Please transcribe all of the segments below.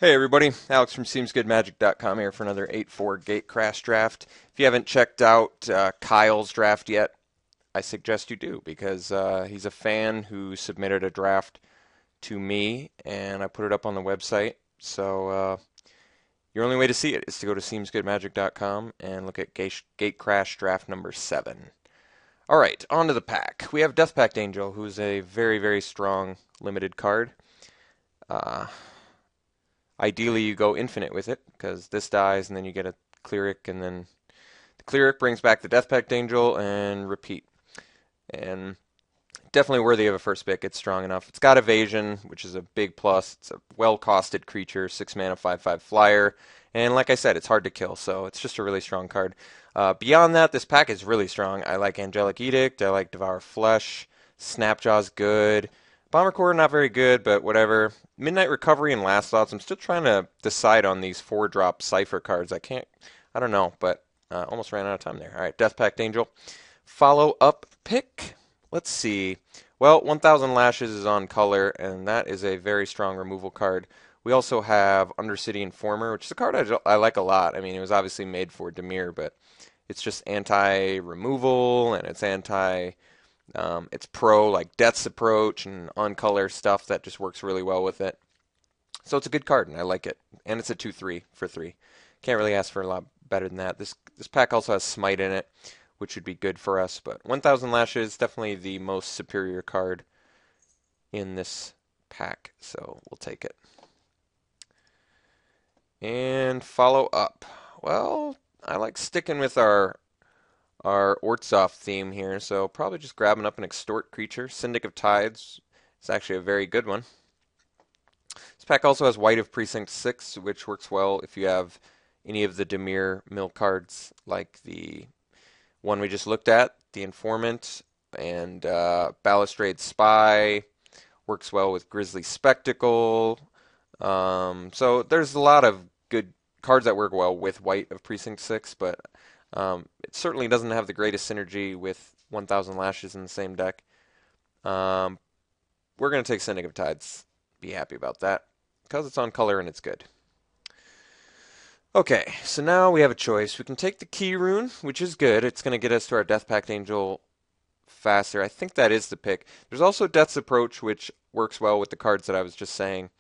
Hey everybody, Alex from SeemsGoodMagic.com here for another 8-4 Gatecrash draft. If you haven't checked out Kyle's draft yet, I suggest you do because he's a fan who submitted a draft to me and I put it up on the website. So your only way to see it is to go to SeemsGoodMagic.com and look at Gatecrash draft number 7. Alright, on to the pack. We have Death Pact Angel, who's a very, very strong limited card. Uh, Ideally, you go infinite with it, because this dies, and then you get a Cleric, and then the Cleric brings back the Death Pact Angel, and repeat. And definitely worthy of a first pick. It's strong enough. It's got evasion, which is a big plus. It's a well-costed creature, 6 mana, 5/5 flyer. And like I said, it's hard to kill, so it's just a really strong card. Beyond that, this pack is really strong. I like Angelic Edict. I like Devour Flesh. Snapjaw's good. Bomber Core, not very good, but whatever. Midnight Recovery and Last Thoughts. I'm still trying to decide on these 4-drop Cypher cards. I don't know, but almost ran out of time there. All right, Death Pact Angel. Follow-up pick. Let's see. Well, 1000 Lashes is on color, and that is a very strong removal card. We also have Undercity Informer, which is a card I like a lot. I mean, it was obviously made for Dimir, but it's just anti-removal, and it's pro like Death's Approach and on color stuff that just works really well with it. So it's a good card and I like it. And it's a 2/3 for 3. Can't really ask for a lot better than that. This pack also has Smite in it, which would be good for us. But 1000 Lashes, definitely the most superior card in this pack. So we'll take it. And follow up. Well, I like sticking with our Ortzoff theme here, so probably just grabbing up an extort creature. Syndic of Tides is actually a very good one. This pack also has White of Precinct 6, which works well if you have any of the Dimir mill cards, like the one we just looked at, the Informant, and Balustrade Spy. Works well with Grizzly Spectacle. So there's a lot of good cards that work well with White of Precinct 6, but it certainly doesn't have the greatest synergy with 1000 Lashes in the same deck. We're going to take Syndic of Tides. Be happy about that, because it's on color and it's good. Okay, so now we have a choice. We can take the Key Rune, which is good. It's going to get us to our Death Pact Angel faster. I think that is the pick. There's also Death's Approach, which works well with the cards that I was just saying.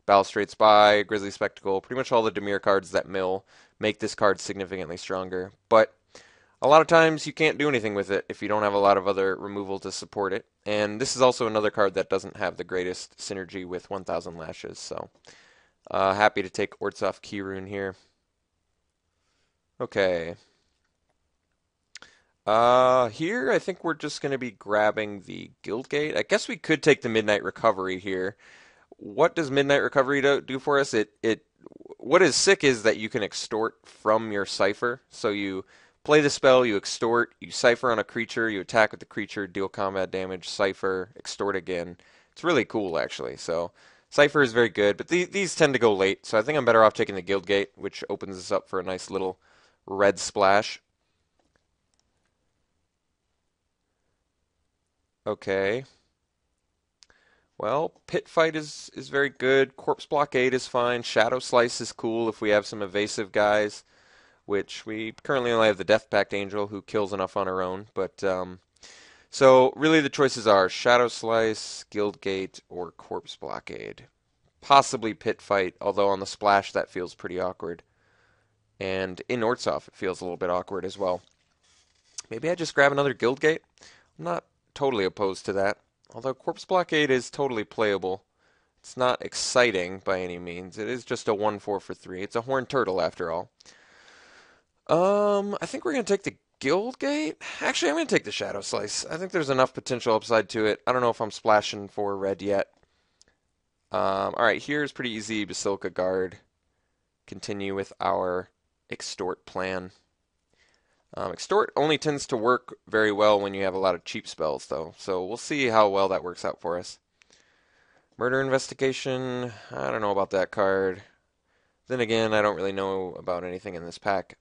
Balustrade Spy, Grizzly Spectacle, pretty much all the Dimir cards that mill make this card significantly stronger. But a lot of times you can't do anything with it if you don't have a lot of other removal to support it. And this is also another card that doesn't have the greatest synergy with 1000 Lashes. So happy to take Ortzoff Key Rune here. Okay. Here I think we're just going to be grabbing the Guildgate. I guess we could take the Midnight Recovery here. What does Midnight Recovery do for us? What is sick is that you can extort from your Cypher. So you play the spell, you extort, you Cypher on a creature, you attack with the creature, deal combat damage, Cypher, extort again. It's really cool actually. So Cypher is very good, but these tend to go late. So I think I'm better off taking the Guildgate, which opens us up for a nice little red splash. Okay. Well, Pit Fight is very good. Corpse Blockade is fine. Shadow Slice is cool if we have some evasive guys, which we currently only have the Death Pact Angel who kills enough on her own. But so really the choices are Shadow Slice, Guildgate, or Corpse Blockade. Possibly Pit Fight, although on the splash that feels pretty awkward. And in Ortzoff it feels a little bit awkward as well. Maybe I just grab another Guildgate? I'm not totally opposed to that. Although Corpse Blockade is totally playable. It's not exciting by any means. It is just a 1/4 for 3. It's a Horned Turtle after all. I think we're going to take the Guildgate. Actually, I'm going to take the Shadow Slice. I think there's enough potential upside to it. I don't know if I'm splashing for red yet. Alright, here's pretty easy. Basilica Guard. Continue with our Extort plan. Extort only tends to work very well when you have a lot of cheap spells, though. So we'll see how well that works out for us. Murder Investigation. I don't know about that card. Then again, I don't really know about anything in this pack.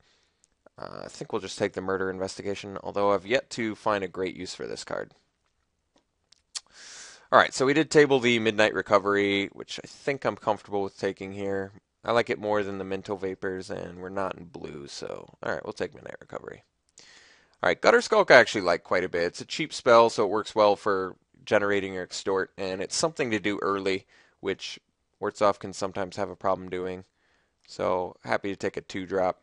I think we'll just take the Murder Investigation, although I've yet to find a great use for this card. Alright, so we did table the Midnight Recovery, which I think I'm comfortable with taking here. I like it more than the mental vapors, and we're not in blue, so alright, we'll take Midnight Recovery. Alright, Gutter Skulk I actually like quite a bit. It's a cheap spell, so it works well for generating your extort, and it's something to do early, which Wartsoff can sometimes have a problem doing. So happy to take a 2-drop.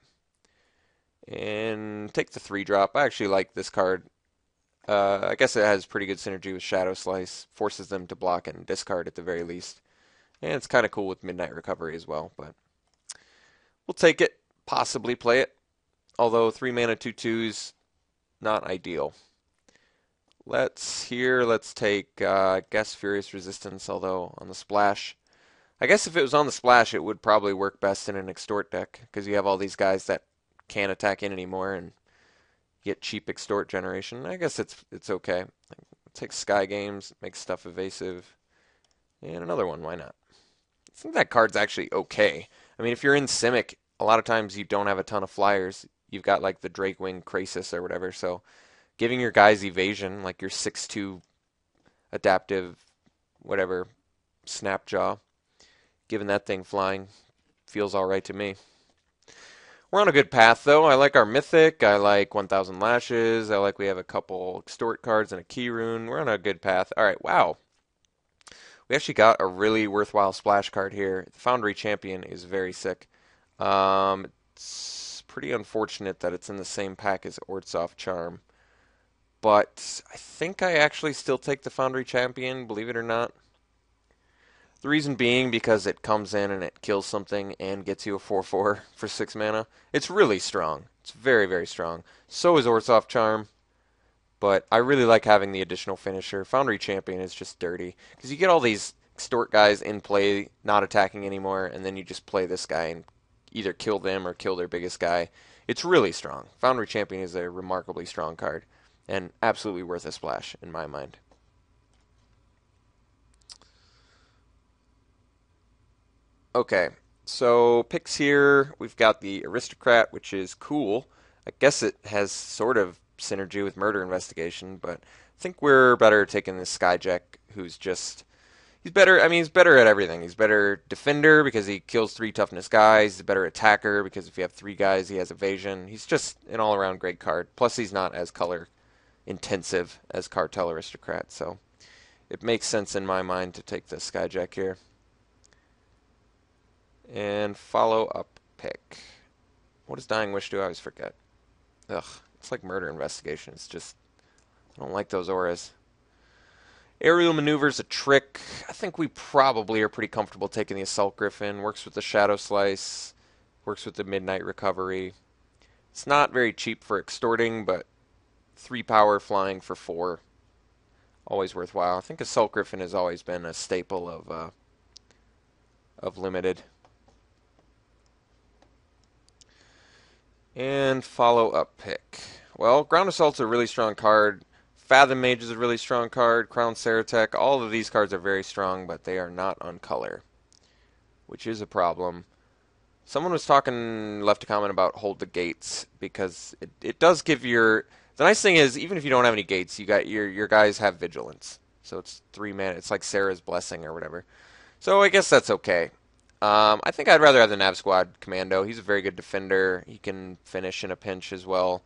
And take the 3-drop. I actually like this card. I guess it has pretty good synergy with Shadow Slice. Forces them to block and discard at the very least. And it's kind of cool with Midnight Recovery as well. But we'll take it. Possibly play it. Although 3 mana 2/2s, not ideal. Let's take, I guess, Furious Resistance, although on the splash. I guess if it was on the splash, it would probably work best in an extort deck, because you have all these guys that can't attack in anymore and get cheap extort generation. I guess it's okay. Take Sky Games, make stuff evasive, and another one, why not? I think that card's actually okay. I mean, if you're in Simic, a lot of times you don't have a ton of flyers. You've got like the Drakewing Krasis or whatever, so giving your guys evasion, like your 6/2 adaptive, whatever, Snapjaw, giving that thing flying feels alright to me. We're on a good path, though. I like our Mythic. I like 1,000 Lashes. I like we have a couple Extort cards and a Key Rune. We're on a good path. All right, wow. We actually got a really worthwhile splash card here. The Foundry Champion is very sick. It's pretty unfortunate that it's in the same pack as Ortsoff Charm. But I think I actually still take the Foundry Champion, believe it or not. The reason being because it comes in and it kills something and gets you a 4/4 for 6 mana. It's really strong. It's very, very strong. So is Ortsoff Charm, but I really like having the additional finisher. Foundry Champion is just dirty, because you get all these extort guys in play not attacking anymore, and then you just play this guy and either kill them or kill their biggest guy. It's really strong. Foundry Champion is a remarkably strong card, and absolutely worth a splash in my mind. Okay, so picks here, we've got the Aristocrat, which is cool. I guess it has sort of synergy with Murder Investigation, but I think we're better taking this Skyjack, who's just, he's better, I mean, he's better at everything. He's better defender because he kills 3 toughness guys. He's a better attacker because if you have 3 guys, he has evasion. He's just an all-around great card. Plus, he's not as color intensive as Cartel Aristocrat, so it makes sense in my mind to take the Skyjack here. And follow up pick. What does Dying Wish do? I always forget. Ugh, it's like Murder Investigation. It's just, I don't like those auras. Aerial Maneuver's a trick. I think we probably are pretty comfortable taking the Assault Griffin. Works with the Shadow Slice. Works with the Midnight Recovery. It's not very cheap for extorting, but 3 power flying for 4. Always worthwhile. I think Assault Griffin has always been a staple of Limited. And follow-up pick. Well, Ground Assault's a really strong card. Fathom Mage is a really strong card. Crown Saratek. All of these cards are very strong, but they are not on color, which is a problem. Someone was left a comment about Hold the Gates, because it does give your... The nice thing is, even if you don't have any gates, you got your guys have Vigilance. So it's 3 mana. It's like Sarah's Blessing or whatever. So I guess that's okay. I think I'd rather have the Nav Squad Commando. He's a very good defender. He can finish in a pinch as well.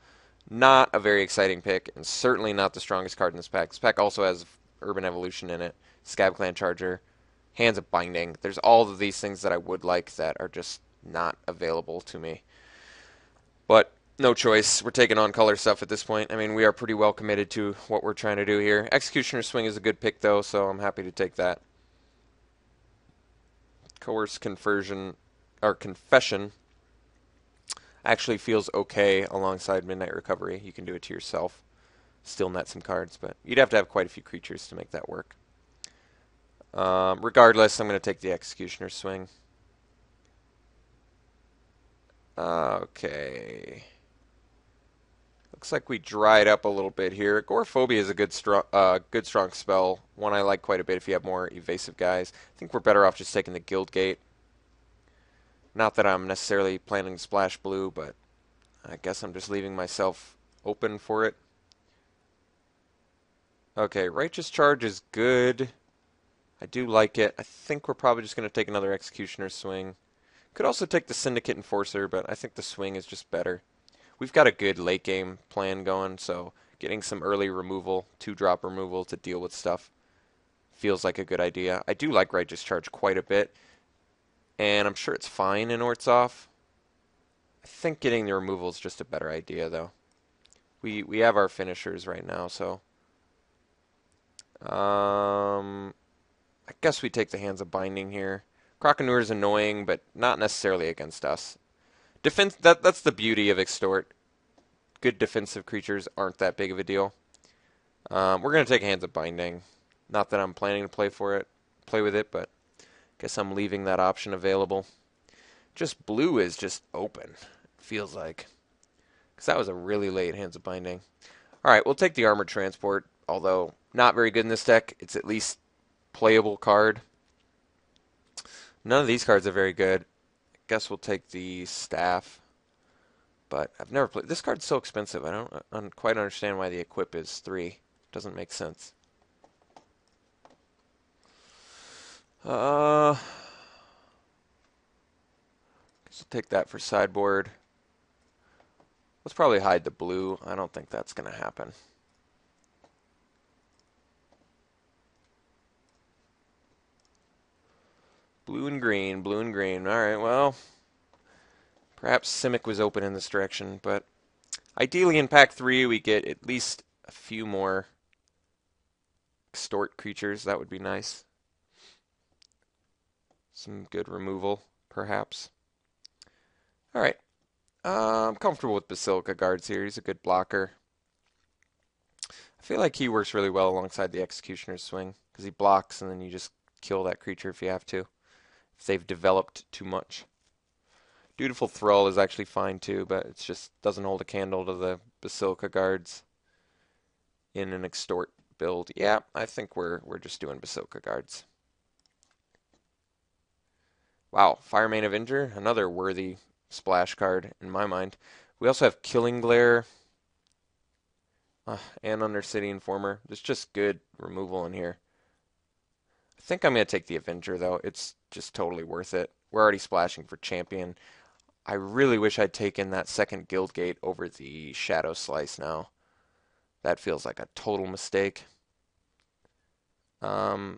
Not a very exciting pick, and certainly not the strongest card in this pack. This pack also has Urban Evolution in it, Scab Clan Charger, Hands of Binding. There's all of these things that I would like that are just not available to me. But no choice. We're taking on color stuff at this point. I mean, we are pretty well committed to what we're trying to do here. Executioner Swing is a good pick, though, so I'm happy to take that. Coerced Conversion, or Confession, actually feels okay alongside Midnight Recovery. You can do it to yourself. Still net some cards, but you'd have to have quite a few creatures to make that work. Regardless, I'm going to take the Executioner Swing. Okay. Looks like we dried up a little bit here. Agoraphobia is a good strong spell. One I like quite a bit if you have more evasive guys. I think we're better off just taking the Guildgate. Not that I'm necessarily planning to splash blue, but I guess I'm just leaving myself open for it. Okay, Righteous Charge is good. I do like it. I think we're probably just going to take another Executioner Swing. Could also take the Syndicate Enforcer, but I think the swing is just better. We've got a good late game plan going, so getting some early removal, 2-drop removal to deal with stuff feels like a good idea. I do like Righteous Charge quite a bit, and I'm sure it's fine in Ort's off. I think getting the removal is just a better idea, though. We have our finishers right now, so I guess we take the Hands of Binding here. Croconaur is annoying, but not necessarily against us. That's the beauty of Extort. Good defensive creatures aren't that big of a deal. We're gonna take Hands of Binding. Not that I'm planning to play with it, but guess I'm leaving that option available. Just blue is just open. Feels like, because that was a really late Hands of Binding. All right, we'll take the Armored Transport, although not very good in this deck. It's at least playable card. None of these cards are very good. I guess we'll take the Staff, but I've never played. This card's so expensive. I don't quite understand why the equip is 3. Doesn't make sense. Guess I'll take that for sideboard. Let's probably hide the blue. I don't think that's going to happen. Blue and green, blue and green. All right, well, perhaps Simic was open in this direction, but ideally in pack 3 we get at least a few more Extort creatures. That would be nice. Some good removal, perhaps. All right. I'm comfortable with Basilica Guards here. He's a good blocker. I feel like he works really well alongside the Executioner's Swing, because he blocks and then you just kill that creature if you have to, if they've developed too much. Dutiful Thrall is actually fine too, but it just doesn't hold a candle to the Basilica Guards in an Extort build. Yeah, I think we're just doing Basilica Guards. Wow, Firemane Avenger, another worthy splash card in my mind. We also have Killing Glare and Undercity Informer. There's just good removal in here. I think I'm going to take the Avenger, though. It's just totally worth it. We're already splashing for Champion. I really wish I'd taken that second Guildgate over the Shadow Slice now. That feels like a total mistake. I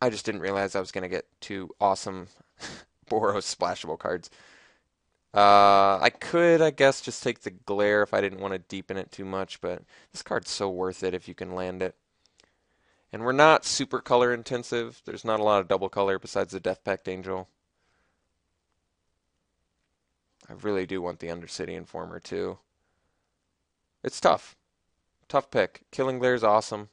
just didn't realize I was going to get 2 awesome Boros splashable cards. I could, I guess, just take the Glare if I didn't want to deepen it too much, but this card's so worth it if you can land it. And we're not super color intensive. There's not a lot of double color besides the Death Pact Angel. I really do want the Undercity Informer too. It's tough. Tough pick. Killing Glare is awesome.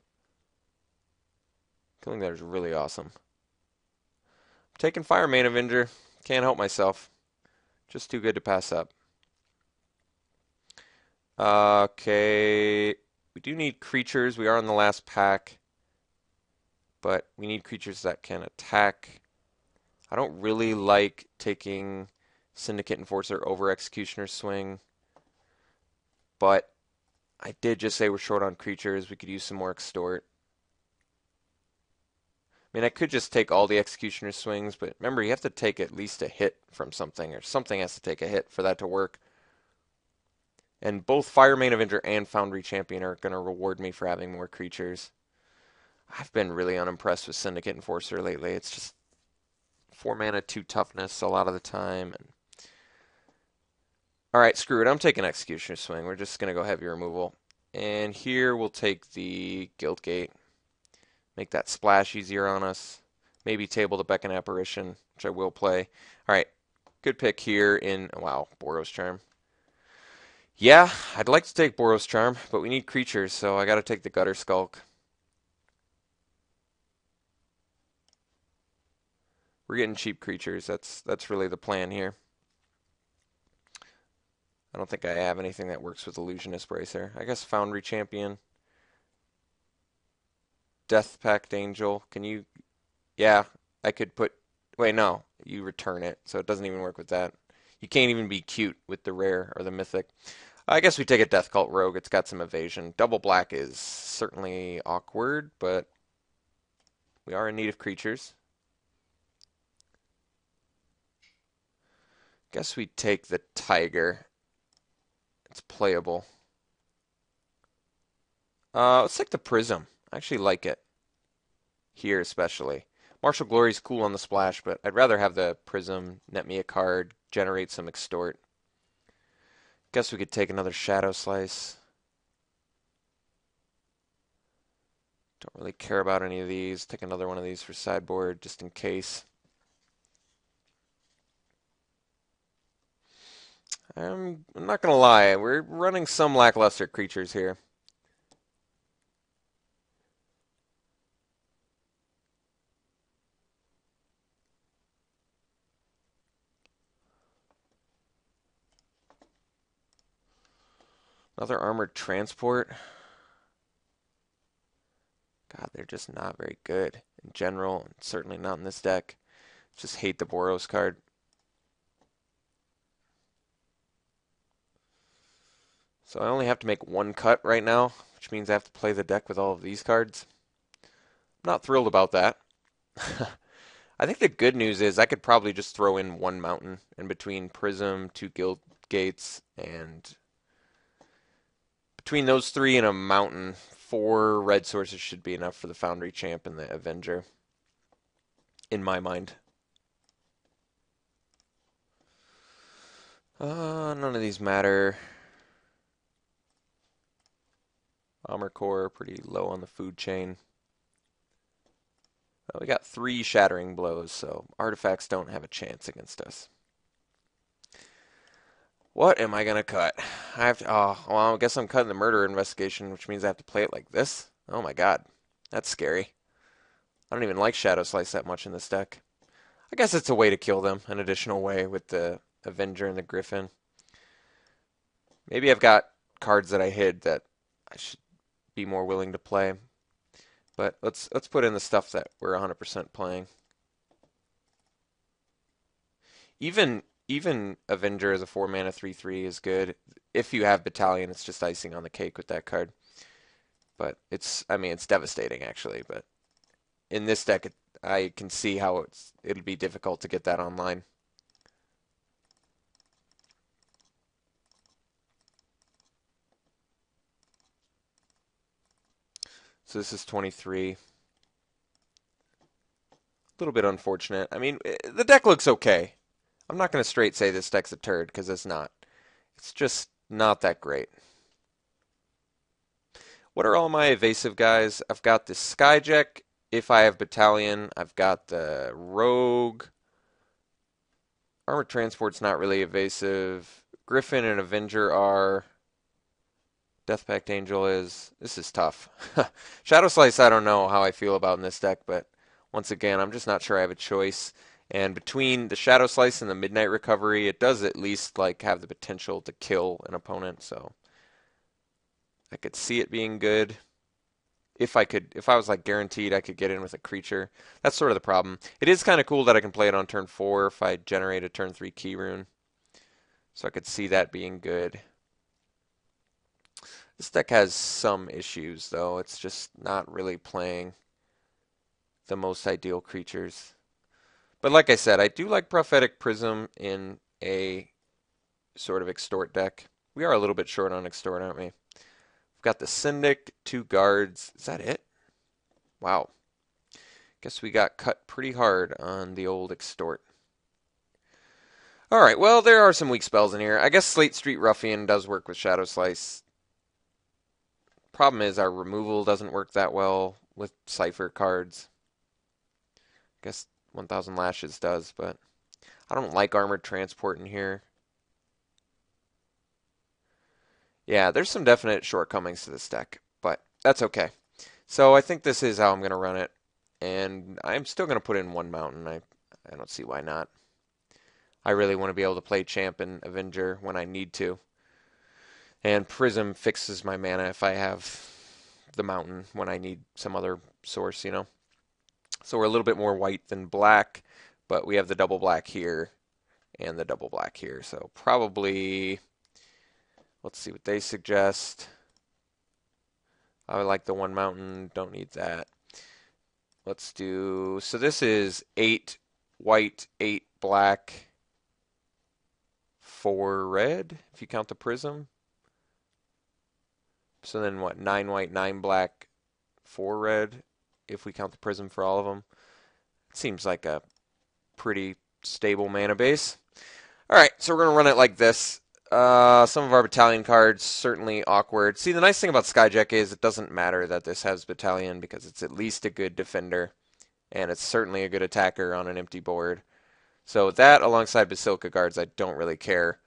Killing Glare is really awesome. I'm taking Firemane Avenger. Can't help myself. Just too good to pass up. Okay. We do need creatures. We are on the last pack. But we need creatures that can attack. I don't really like taking Syndicate Enforcer over Executioner's Swing. But I did just say we're short on creatures. We could use some more Extort. I mean, I could just take all the Executioner's Swings, but remember, you have to take at least a hit from something, or something has to take a hit for that to work. And both Firemane Avenger and Foundry Champion are going to reward me for having more creatures. I've been really unimpressed with Syndicate Enforcer lately. It's just 4 mana, 2 toughness a lot of the time. Alright, screw it. I'm taking Executioner's Swing. We're just going to go heavy removal. And here we'll take the Guildgate. Make that splash easier on us. Maybe table the Beckon Apparition, which I will play. Alright, good pick here in, wow, Boros Charm. Yeah, I'd like to take Boros Charm, but we need creatures, so I got to take the Gutter Skulk. We're getting cheap creatures. That's really the plan here. I don't think I have anything that works with Illusionist Bracer. I guess Foundry Champion. Death Pact Angel. Can you... Yeah, I could put... Wait, no. You return it, so it doesn't even work with that. You can't even be cute with the rare or the mythic. I guess we take a Death Cult Rogue. It's got some evasion. Double black is certainly awkward, but we are in need of creatures. Guess we take the Tiger. It's playable. Let's take the Prism. I actually like it. Here especially. Martial Glory's cool on the splash, but I'd rather have the Prism net me a card, generate some extort. Guess we could take another Shadow Slice. Don't really care about any of these. Take another one of these for sideboard, just in case. I'm not going to lie, we're running some lackluster creatures here. Another Armored Transport. God, they're just not very good in general, and certainly not in this deck. Just hate the Boros card. So I only have to make one cut right now, which means I have to play the deck with all of these cards. I'm not thrilled about that. I think the good news is I could probably just throw in one mountain in between Prism, two Guild Gates, and between those three and a mountain, 4 red sources should be enough for the Foundry Champ and the Avenger, in my mind. None of these matter. Armor Core, pretty low on the food chain. We got 3 Shattering Blows, so artifacts don't have a chance against us. What am I gonna cut? I have to, well, I guess I'm cutting the Murder Investigation, which means I have to play it like this? Oh my god. That's scary. I don't even like Shadow Slice that much in this deck. I guess it's a way to kill them, an additional way with the Avenger and the Griffin. Maybe I've got cards that I hid that I should be more willing to play. But let's put in the stuff that we're 100% playing. Even Avenger as a 4-mana 3/3 is good. If you have Battalion, it's just icing on the cake with that card. But I mean, it's devastating actually. But in this deck, I can see how it'll be difficult to get that online. So this is 23. A little bit unfortunate. I mean, the deck looks okay. I'm not going to straight say this deck's a turd, because it's not. It's just not that great. What are all my evasive guys? I've got the Skyjack. If I have Battalion, I've got the Rogue. Armored Transport's not really evasive. Griffin and Avenger are. Death Pact Angel is. This is tough. Shadow Slice, I don't know how I feel about in this deck, but once again, I'm just not sure I have a choice. And between the Shadow Slice and the Midnight Recovery, it does at least like have the potential to kill an opponent, so I could see it being good. If I was like guaranteed I could get in with a creature. That's sort of the problem. It is kind of cool that I can play it on turn 4 if I generate a turn 3 key rune. So I could see that being good. This deck has some issues though. It's just not really playing the most ideal creatures. But like I said, I do like Prophetic Prism in a sort of extort deck. We are a little bit short on extort, aren't we? We've got the Syndic, 2 guards. Is that it? Wow. Guess we got cut pretty hard on the old extort. Alright, well, there are some weak spells in here. I guess Slate Street Ruffian does work with Shadow Slice. Problem is our removal doesn't work that well with Cypher cards. I guess 1000 Lashes does, but I don't like Armored Transport in here. Yeah, there's some definite shortcomings to this deck, but that's okay. So I think this is how I'm going to run it, and I'm still going to put in one mountain. I don't see why not. I really want to be able to play Champ and Avenger when I need to. And Prism fixes my mana if I have the mountain when I need some other source, you know. So we're a little bit more white than black, but we have the double black here and the double black here. So probably, let's see what they suggest. I would like the one mountain, don't need that. Let's do, so this is 8 white, 8 black. 4 red, if you count the prism. So then what, 9 white, 9 black, 4 red, if we count the prism for all of them. Seems like a pretty stable mana base. Alright, so we're going to run it like this. Some of our battalion cards, certainly awkward. See, the nice thing about Skyjack is it doesn't matter that this has battalion because it's at least a good defender. And it's certainly a good attacker on an empty board. So with that, alongside Basilica Guards, I don't really care.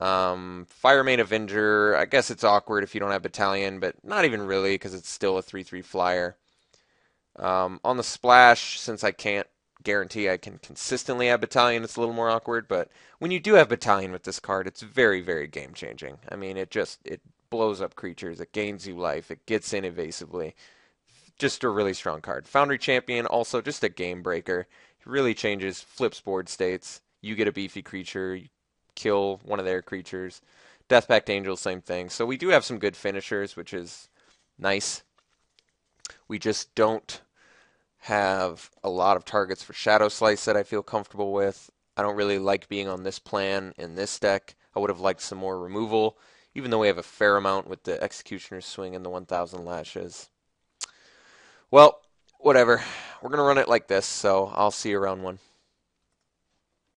Firemane Avenger, I guess it's awkward if you don't have battalion, but not even really because it's still a 3/3 flyer. On the splash, since I can't guarantee I can consistently have battalion, it's a little more awkward, but when you do have battalion with this card, it's very, very game changing. I mean, it blows up creatures, it gains you life, it gets in evasively. Just a really strong card. Foundry Champion, also just a game breaker. It really changes, flips board states. You get a beefy creature, you kill one of their creatures. Deathpact Angel, same thing. So we do have some good finishers, which is nice. We just don't have a lot of targets for Shadow Slice that I feel comfortable with. I don't really like being on this plan in this deck. I would have liked some more removal, even though we have a fair amount with the Executioner's Swing and the 1,000 Lashes. Well, whatever. We're going to run it like this, so I'll see you around one.